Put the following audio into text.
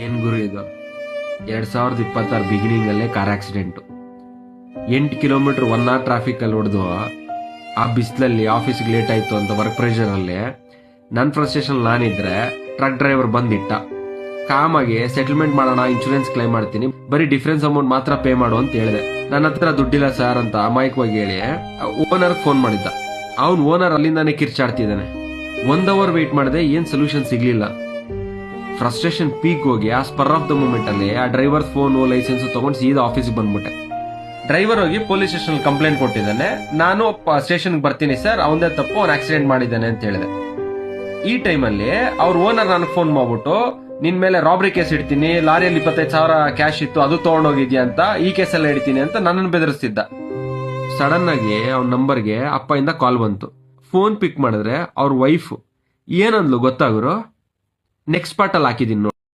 ಏನ್ ಗುರು ಇದು 2026 ಬಿಗಿನಿಂಗ್ ಅಲ್ಲೇ car accident. 8 kilometre 1 hour traffic ಅಲ್ಲಿ ಹೊಡೆದು ಆ ಬಿಸಿಲಲ್ಲಿ ಆಫೀಸ್ಗೆ ಲೇಟ್ ಆಯ್ತು ಅಂತ ವರ್ಕ್ ಪ್ರೆಷರ್ ಅಲ್ಲಿ ನನ್ನ ಫ್ರಸ್ಟ್ರೇಷನ್ ನಾನಿದ್ರೆ ಟ್ರಕ್ ಡ್ರೈವರ್ ಬಂದಿಟ್ಟ ಕಾಮಾಗಿ ಸೆಟಲ್ಮೆಂಟ್ ಮಾಡೋಣ, ಇನ್ಶೂರೆನ್ಸ್ ಕ್ಲೈಮ್ ಮಾಡ್ತೀನಿ, ಬರೀ ಡಿಫರೆನ್ಸ್ ಅಮೌಂಟ್ ಮಾತ್ರ ಪೇ ಮಾಡು ಅಂತ ಹೇಳಿದೆ. ನನ್ನ ಹತ್ರ ದುಡ್ಡಿಲ್ಲ ಸರ್ ಅಂತ ಅಮಾಯಕವಾಗಿ ಹೇಳಿ ಓನರ್ ಫೋನ್ ಮಾಡಿದ್ದ. ಅವ್ನ್ ಓನರ್ ಅಲ್ಲಿಂದಾನೆ ಕಿರ್ಚಾಡ್ತಿದ್ದಾನೆ. 1 ಅವರ್ ವೇಟ್ ಮಾಡಿದೆ, ಏನ್ ಸೊಲ್ಯೂಷನ್ ಸಿಗ್ಲಿಲ್ಲ. ಫ್ರಸ್ಟ್ರೇಷನ್ ಪೀಕ್ ಹೋಗಿ ಆ ಸ್ಪರ್ ಆಫ್ ದ ಮೂಮೆಂಟ್ ಅಲ್ಲಿ ಆ ಡ್ರೈವರ್ ಫೋನ್ ಲೈಸೆನ್ಸ್ ತಗೊಂಡು ಸೀದಾ ಆಫೀಸ್ಗೆ ಬಂದ್ಬಿಟ್ಟೆ. ಡ್ರೈವರ್ ಹೋಗಿ ಪೊಲೀಸ್ ಸ್ಟೇಷನ್ ಕಂಪ್ಲೇಂಟ್ ಕೊಟ್ಟಿದ್ದಾನೆ. ನಾನು ಸ್ಟೇಷನ್ ಬರ್ತೀನಿ ಸರ್, ಅವನದೇ ತಪ್ಪು, ಅವ್ನು ಆಕ್ಸಿಡೆಂಟ್ ಮಾಡಿದ್ದಾನೆ ಅಂತ ಹೇಳಿದೆ. ಈ ಟೈಮಲ್ಲಿ ಅವ್ರ ಓನರ್ ನನಗೆ ಫೋನ್ ಮಾಡ್ಬಿಟ್ಟು ನಿನ್ ಮೇಲೆ ರಾಬರಿ ಕೇಸ್ ಇಡ್ತೀನಿ, ಲಾರಿಯಲ್ಲಿ 25,000 ಕ್ಯಾಶ್ ಇತ್ತು ಅದು ತಗೊಂಡೋಗಿದ್ಯಾ ಅಂತ, ಈ ಕೇಸೆಲ್ಲ ಇಡ್ತೀನಿ ಅಂತ ನನ್ನನ್ನು ಬೆದರಿಸ್ತಿದ್ದ. ಸಡನ್ ಆಗಿ ಅವ್ನ ನಂಬರ್ಗೆ ಅಪ್ಪ ಇಂದ ಕಾಲ್ ಬಂತು. ಫೋನ್ ಪಿಕ್ ಮಾಡಿದ್ರೆ ಅವ್ರ ವೈಫ್ ಏನಂದ್ಲು ಗೊತ್ತಾಗ್ರು, ನೆಕ್ಸ್ಟ್ ಪಾರ್ಟ್ ಅಲ್ಲಿ ಹಾಕಿದೀನಿ.